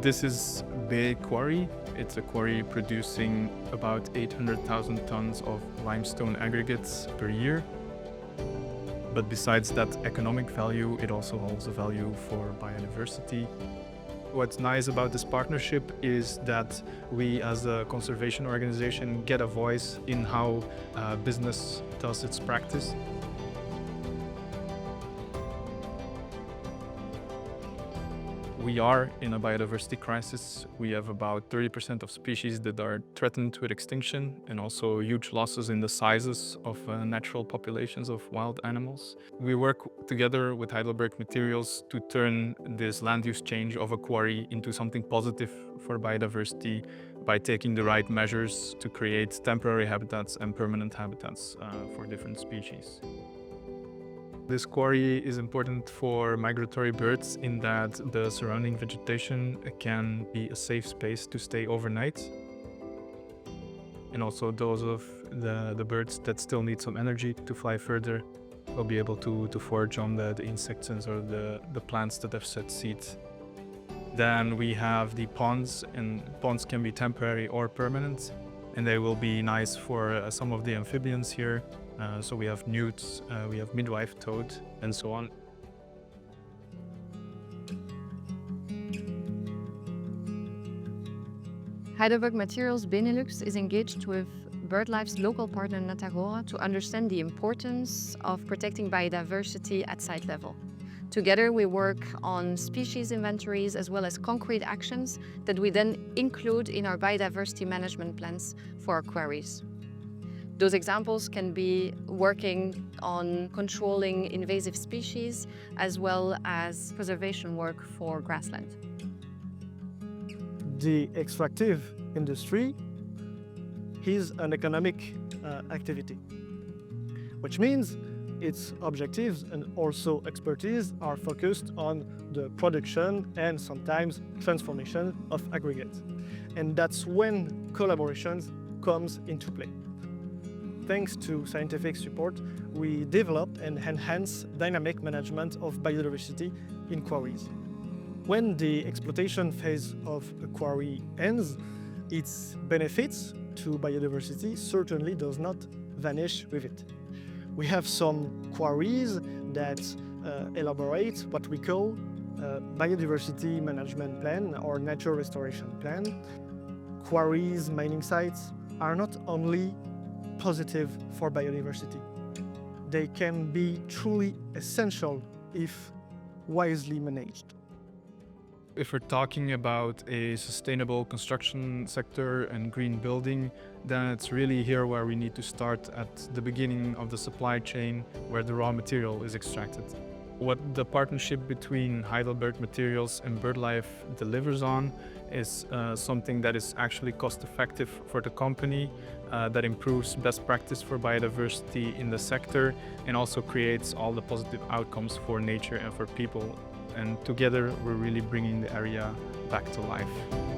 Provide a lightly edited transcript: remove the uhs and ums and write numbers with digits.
This is Bay Quarry. It's a quarry producing about 800,000 tons of limestone aggregates per year. But besides that economic value, it also holds a value for biodiversity. What's nice about this partnership is that we as a conservation organization get a voice in how business does its practice. We are in a biodiversity crisis. We have about 30% of species that are threatened with extinction, and also huge losses in the sizes of natural populations of wild animals. We work together with Heidelberg Materials to turn this land use change of a quarry into something positive for biodiversity by taking the right measures to create temporary habitats and permanent habitats for different species. This quarry is important for migratory birds in that the surrounding vegetation can be a safe space to stay overnight. And also those of the birds that still need some energy to fly further will be able to forage on the insects or the plants that have set seed. Then we have the ponds, and ponds can be temporary or permanent, and they will be nice for some of the amphibians here. So we have newts, we have midwife toad, and so on. Heidelberg Materials Benelux is engaged with BirdLife's local partner Natagora to understand the importance of protecting biodiversity at site level. Together we work on species inventories as well as concrete actions that we then include in our biodiversity management plans for our quarries. Those examples can be working on controlling invasive species as well as preservation work for grassland. The extractive industry is an economic activity, which means its objectives and also expertise are focused on the production and sometimes transformation of aggregates. And that's when collaborations comes into play. Thanks to scientific support, we develop and enhance dynamic management of biodiversity in quarries. When the exploitation phase of a quarry ends, its benefits to biodiversity certainly does not vanish with it. We have some quarries that elaborate what we call a biodiversity management plan or nature restoration plan. Quarries, mining sites are not only positive for biodiversity. They can be truly essential if wisely managed. If we're talking about a sustainable construction sector and green building, then it's really here where we need to start at the beginning of the supply chain where the raw material is extracted. What the partnership between Heidelberg Materials and BirdLife delivers on is something that is actually cost-effective for the company, that improves best practice for biodiversity in the sector, and also creates all the positive outcomes for nature and for people. And together, we're really bringing the area back to life.